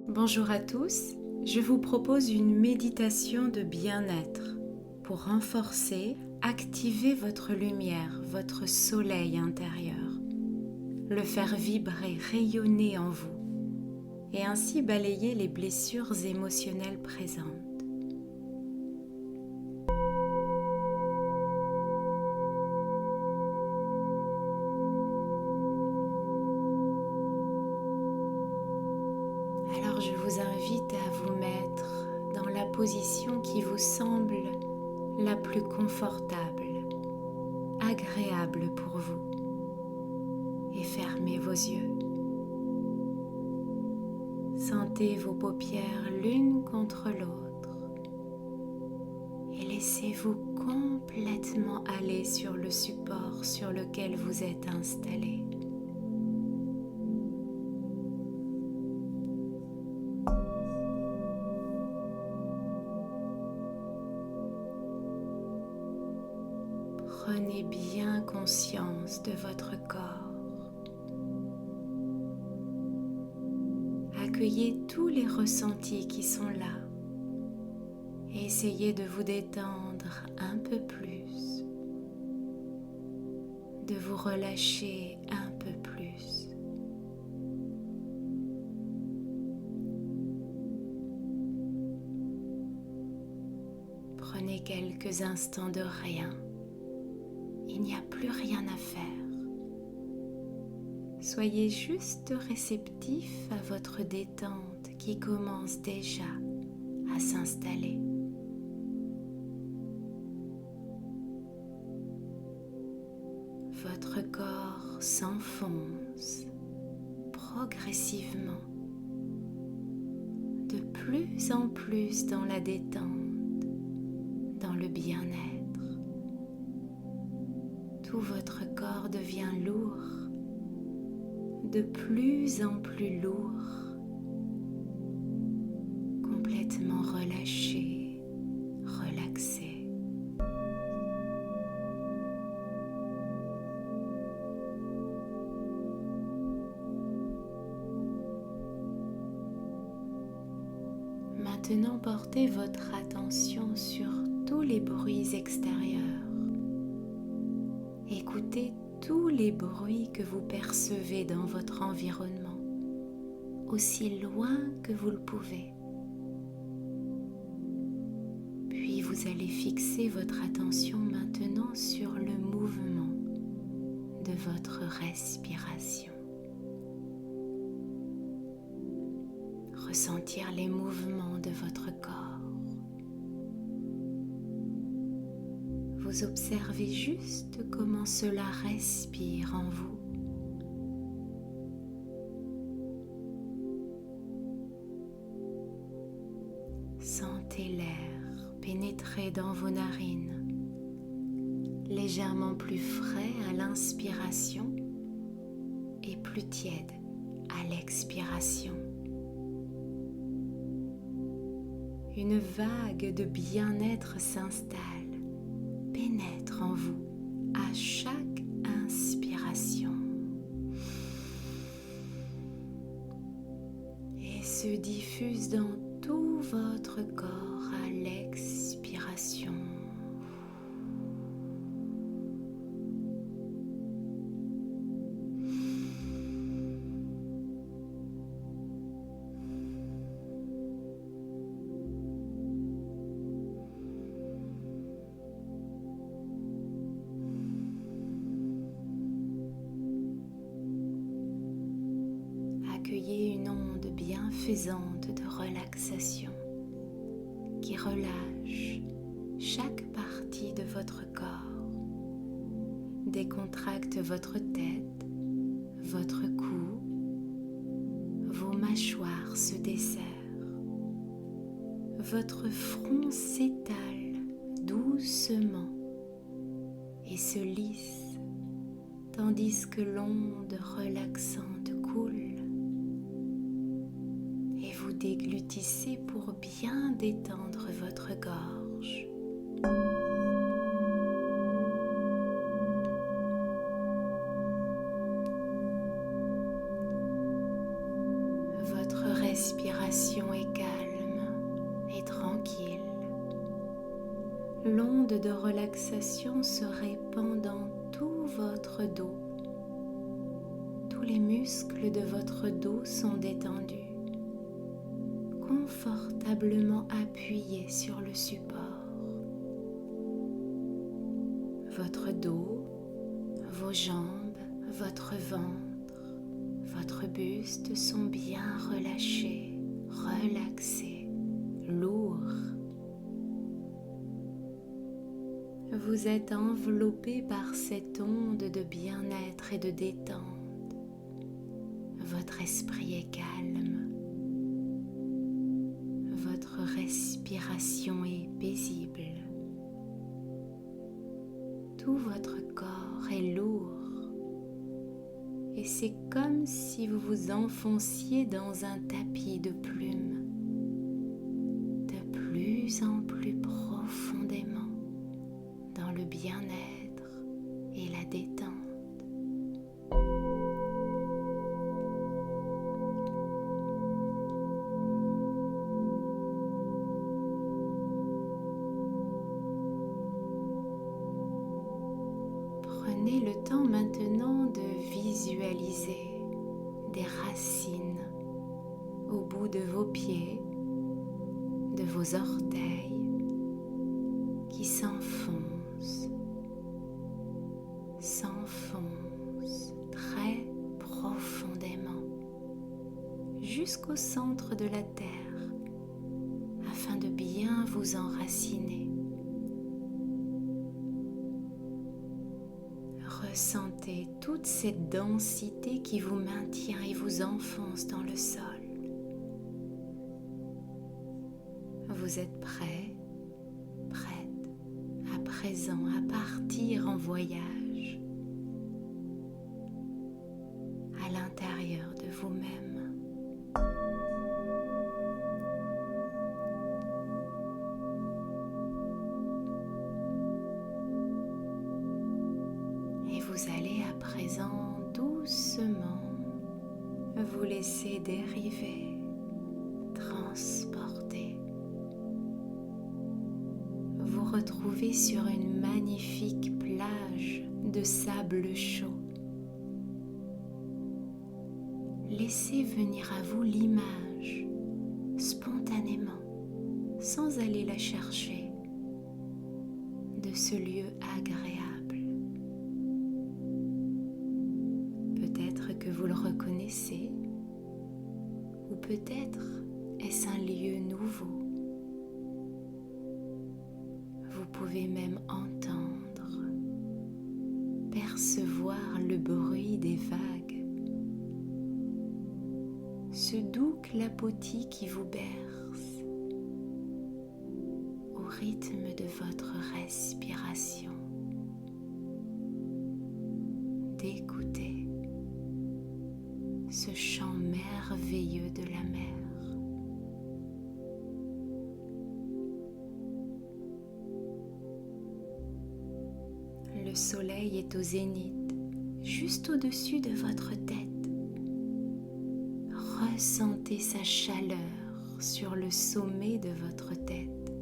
Bonjour à tous, je vous propose une méditation de bien-être pour renforcer, activer votre lumière, votre soleil intérieur, le faire vibrer, rayonner en vous et ainsi balayer les blessures émotionnelles présentes. Alors je vous invite à vous mettre dans la position qui vous semble la plus confortable, agréable pour vous et fermez vos yeux. Sentez vos paupières l'une contre l'autre et laissez-vous complètement aller sur le support sur lequel vous êtes installé. Prenez bien conscience de votre corps. Accueillez tous les ressentis qui sont là et essayez de vous détendre un peu plus, de vous relâcher un peu plus. Prenez quelques instants de rien. Il n'y a plus rien à faire. Soyez juste réceptif à votre détente qui commence déjà à s'installer. Votre corps s'enfonce progressivement de plus en plus dans la détente, dans le bien-être. Tout votre corps devient lourd, de plus en plus lourd, complètement relâché, relaxé. Maintenant, portez votre attention sur tous les bruits extérieurs. Écoutez tous les bruits que vous percevez dans votre environnement, aussi loin que vous le pouvez. Puis vous allez fixer votre attention maintenant sur le mouvement de votre respiration. Ressentir les mouvements de votre corps. Vous observez juste comment cela respire en vous. Sentez l'air pénétrer dans vos narines, légèrement plus frais à l'inspiration et plus tiède à l'expiration. Une vague de bien-être s'installe, pénètre en vous à chaque inspiration et se diffuse dans tout votre corps à l'expiration. Accueillez une onde bienfaisante de relaxation qui relâche chaque partie de votre corps, décontracte votre tête, votre cou, vos mâchoires se desserrent, votre front s'étale doucement et se lisse tandis que l'onde relaxante coule. Vous déglutissez pour bien détendre votre gorge. Votre respiration est calme et tranquille. L'onde de relaxation se répand dans tout votre dos. Tous les muscles de votre dos sont détendus, confortablement appuyés sur le support. Votre dos, vos jambes, votre ventre, votre buste sont bien relâchés, relaxés, lourds. Vous êtes enveloppé par cette onde de bien-être et de détente. Votre esprit est calme. Votre respiration est paisible. Tout votre corps est lourd. Et c'est comme si vous vous enfonciez dans un tapis de plumes, de plus en plus profondément dans le bien-être et la détente. Prenez le temps maintenant de visualiser des racines au bout de vos pieds, de vos orteils qui s'enfoncent très profondément jusqu'au centre de la terre afin de bien vous enraciner. Ressentez toute cette densité qui vous maintient et vous enfonce dans le sol. Vous êtes prêt, prête à présent à partir en voyage à l'intérieur de vous-même. Et vous allez à présent doucement vous laisser dériver, transporter. Vous retrouvez sur une magnifique plage de sable chaud. Laissez venir à vous l'image spontanément, sans aller la chercher, de ce lieu agréable. Peut-être que vous le reconnaissez, ou peut-être est-ce un lieu nouveau. Vous pouvez même entendre, percevoir le bruit des vagues, ce doux clapotis qui vous berce au rythme de votre respiration. D'écouter ce chant merveilleux de la mer. Le soleil est au zénith, juste au-dessus de votre tête. Ressentez sa chaleur sur le sommet de votre tête.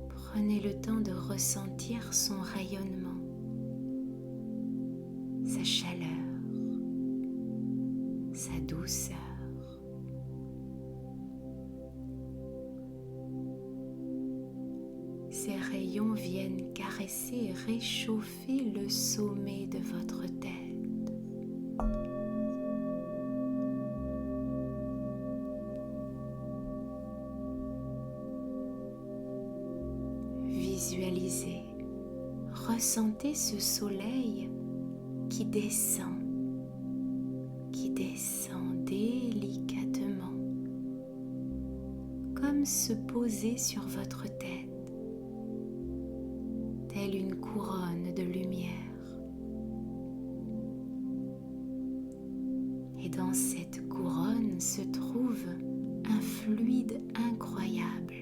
Prenez le temps de ressentir son rayonnement, sa chaleur, sa douceur. Ces rayons viennent caresser et réchauffer le sommet de votre tête. Visualisez, ressentez ce soleil qui descend délicatement, comme se poser sur votre tête, telle une couronne de lumière. Et dans cette couronne se trouve un fluide incroyable,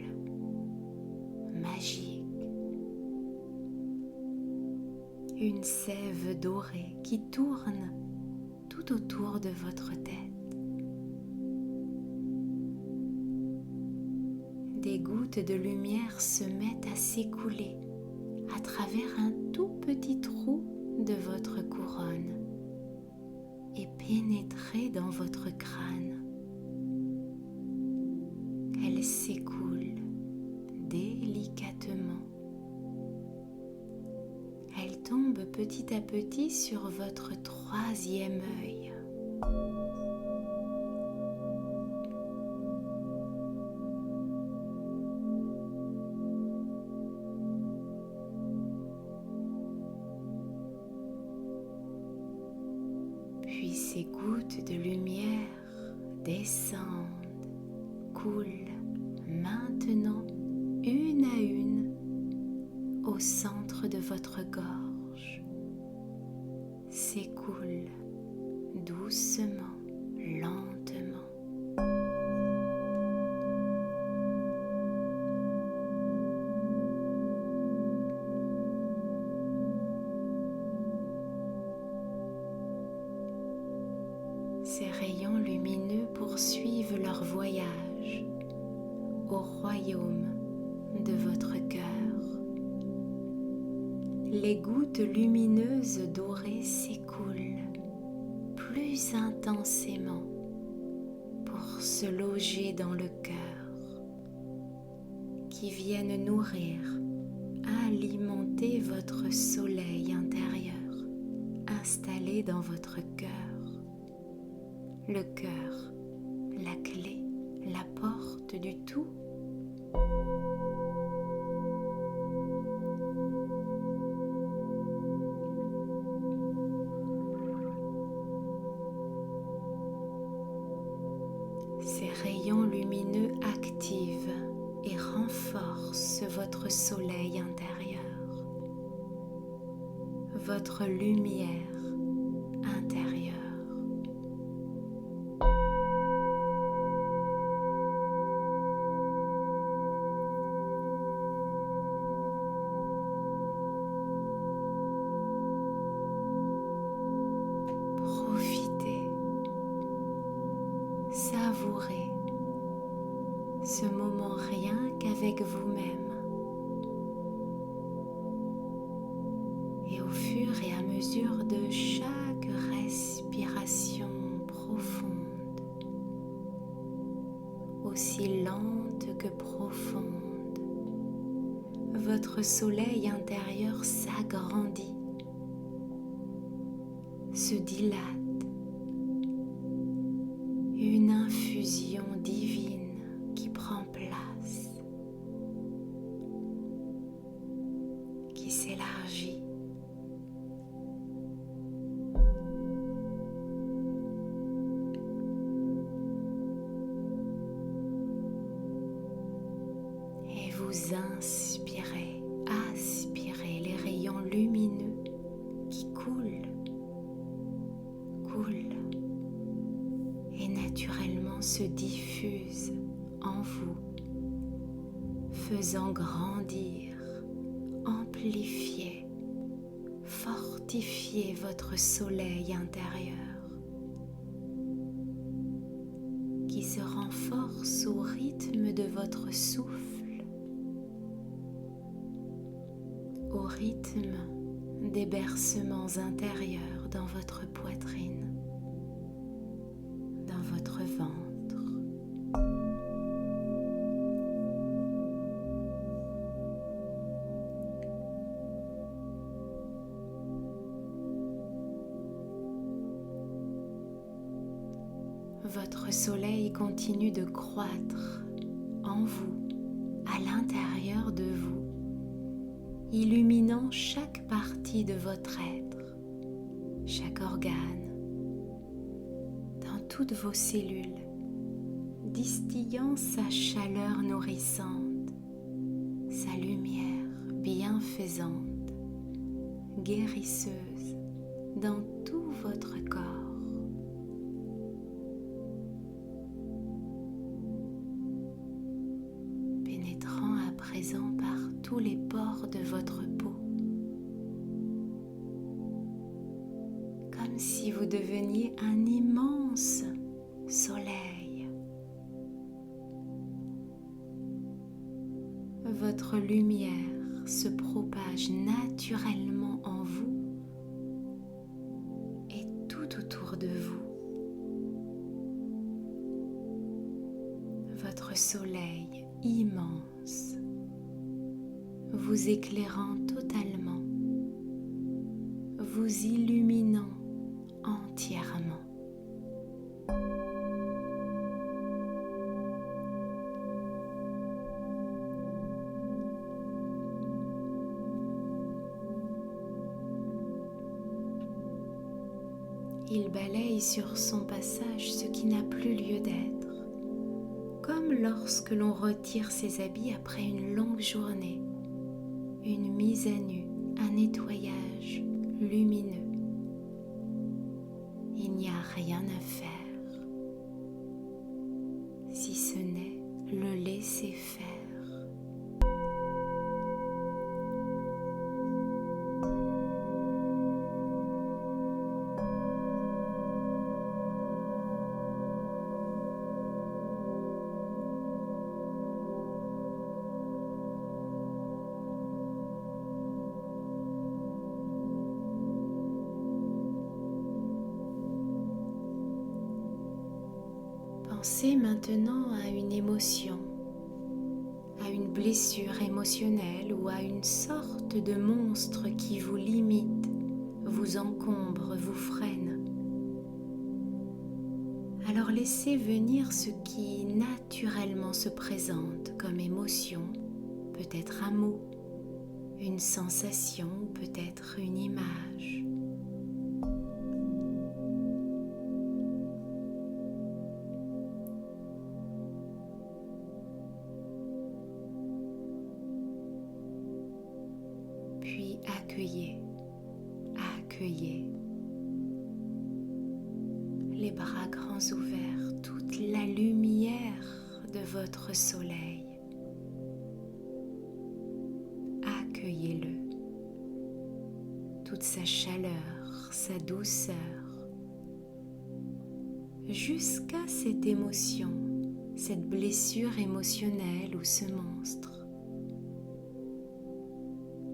magique. Une sève dorée qui tourne tout autour de votre tête. des gouttes de lumière se mettent à s'écouler à travers un tout petit trou de votre couronne et pénétrer dans votre crâne. Elles s'écoulent délicatement. Elles tombent petit à petit sur votre troisième œil. Puis ces gouttes de lumière descendent, coulent maintenant une à une au centre de votre gorge, s'écoulent doucement, lentement. Ces rayons lumineux poursuivent leur voyage au royaume de votre cœur. Les gouttes lumineuses dorées s'écoulent plus intensément pour se loger dans le cœur, qui viennent nourrir, alimenter votre soleil intérieur installé dans votre cœur. Le cœur, la clé, la porte du tout. Ces rayons lumineux activent et renforcent votre soleil intérieur, votre lumière intérieure. Profitez, savourez ce moment rien qu'avec vous-même. Et au fur et à mesure de chaque respiration profonde, aussi lente que profonde, votre soleil intérieur s'agrandit, se dilate. Une infusion divine qui prend place, qui s'élargit. Et vous inspirez, aspirez les rayons lumineux qui coulent et naturellement se diffusent en vous, faisant grandir, amplifier, fortifier votre soleil intérieur, qui se renforce au rythme de votre souffle, au rythme des bercements intérieurs dans votre poitrine, dans votre ventre. Votre soleil continue de croître en vous, à l'intérieur de vous, illuminant chaque partie de votre être, chaque organe, dans toutes vos cellules, distillant sa chaleur nourrissante, sa lumière bienfaisante, guérisseuse dans tout votre corps. Pénétrant à présent par tous les pores de votre peau, comme si vous deveniez un immense soleil. votre lumière se propage naturellement en vous et tout autour de vous. Votre soleil immense, vous éclairant totalement, vous illuminant entièrement. Il balaye sur son passage ce qui n'a plus lieu d'être, comme lorsque l'on retire ses habits après une longue journée, une mise à nu, un nettoyage lumineux. Il n'y a rien à faire, si ce n'est le laisser faire. Pensez maintenant à une émotion, à une blessure émotionnelle ou à une sorte de monstre qui vous limite, vous encombre, vous freine. Alors laissez venir ce qui naturellement se présente comme émotion, peut-être un mot, une sensation, peut-être une image. Puis accueillez, les bras grands ouverts, toute la lumière de votre soleil. Accueillez-le, toute sa chaleur, sa douceur, jusqu'à cette émotion, cette blessure émotionnelle ou ce monstre.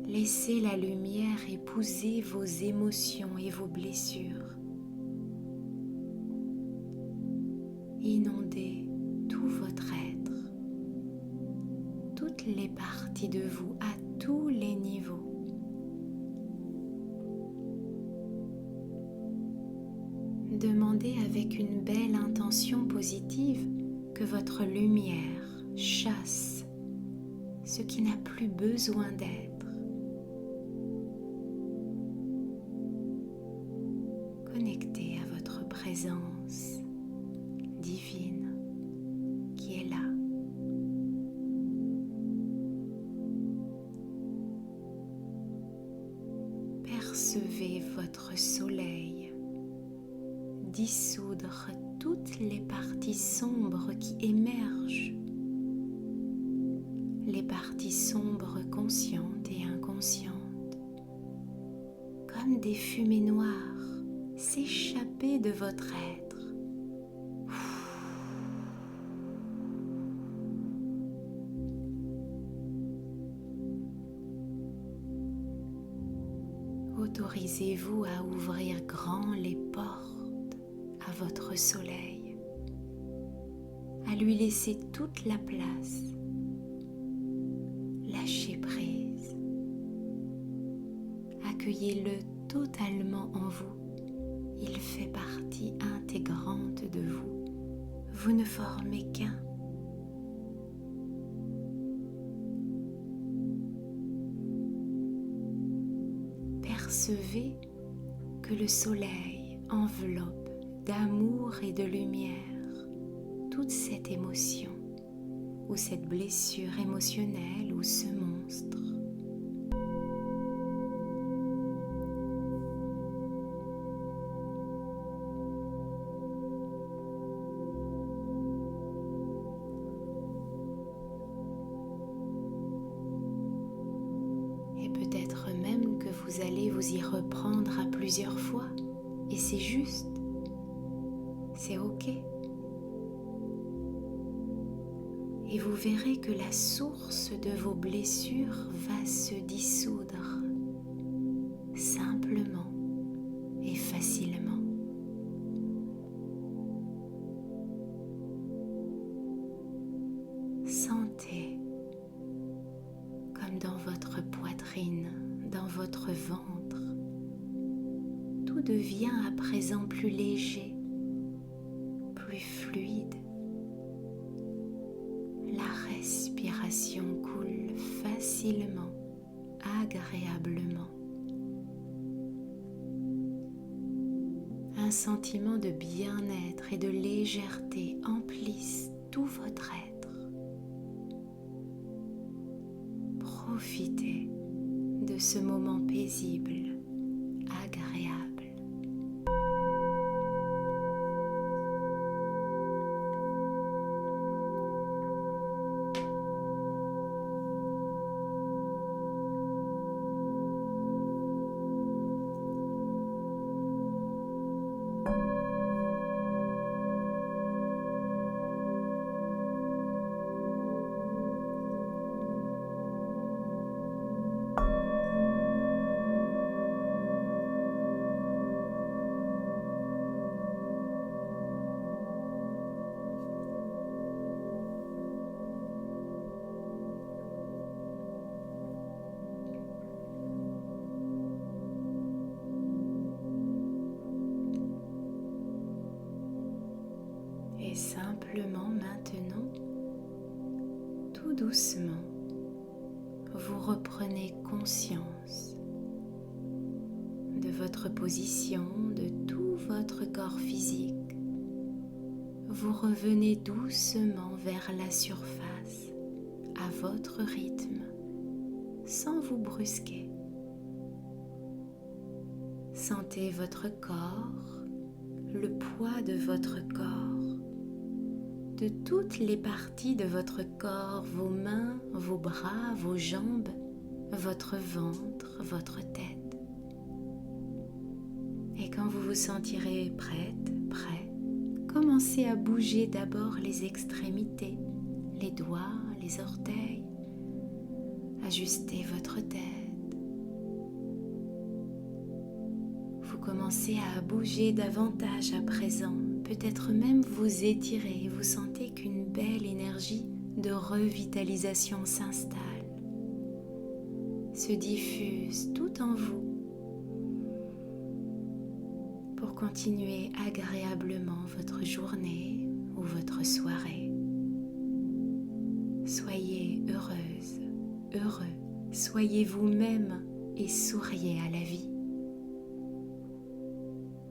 Laissez la lumière épouser vos émotions et vos blessures. Inondez tout votre être, toutes les parties de vous à tous les niveaux. Demandez avec une belle intention positive que votre lumière chasse ce qui n'a plus besoin d'être. Connectez à votre présence divine qui est là. Percevez votre soleil dissoudre toutes les parties sombres qui émergent, les parties sombres conscientes et inconscientes, comme des fumées noires s'échapper de votre être. Autorisez-vous à ouvrir grand les portes à votre soleil, à lui laisser toute la place. Lâchez prise. Accueillez-le totalement en vous. Il fait partie intégrante de vous. Vous ne formez qu'un. Percevez que le soleil enveloppe d'amour et de lumière toute cette émotion ou cette blessure émotionnelle ou ce monstre. Peut-être même que vous allez vous y reprendre à plusieurs fois et c'est juste, c'est ok. et vous verrez que la source de vos blessures va se dissoudre simplement et facilement. Sentez comme dans votre poitrine, dans votre ventre, tout devient à présent plus léger, plus fluide. La respiration coule facilement, agréablement. Un sentiment de bien-être et de légèreté emplissent tout votre être. Profitez de ce moment paisible, agréable. Et simplement maintenant, tout doucement, vous reprenez conscience de votre position, de tout votre corps physique. Vous revenez doucement vers la surface, à votre rythme, sans vous brusquer. Sentez votre corps, le poids de votre corps, de toutes les parties de votre corps, vos mains, vos bras, vos jambes, votre ventre, votre tête. Et quand vous vous sentirez prête, prêt, commencez à bouger d'abord les extrémités, les doigts, les orteils. Ajustez votre tête. Vous commencez à bouger davantage à présent. Peut-être même vous étirez et vous sentez qu'une belle énergie de revitalisation s'installe, se diffuse tout en vous pour continuer agréablement votre journée ou votre soirée. Soyez heureuse, heureux, soyez vous-même et souriez à la vie.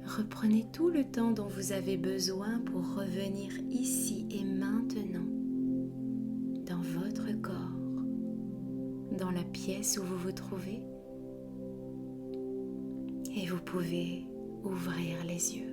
Reprenez tout le temps dont vous avez besoin pour revenir ici et maintenant, dans votre corps, dans la pièce où vous vous trouvez. Et vous pouvez ouvrir les yeux.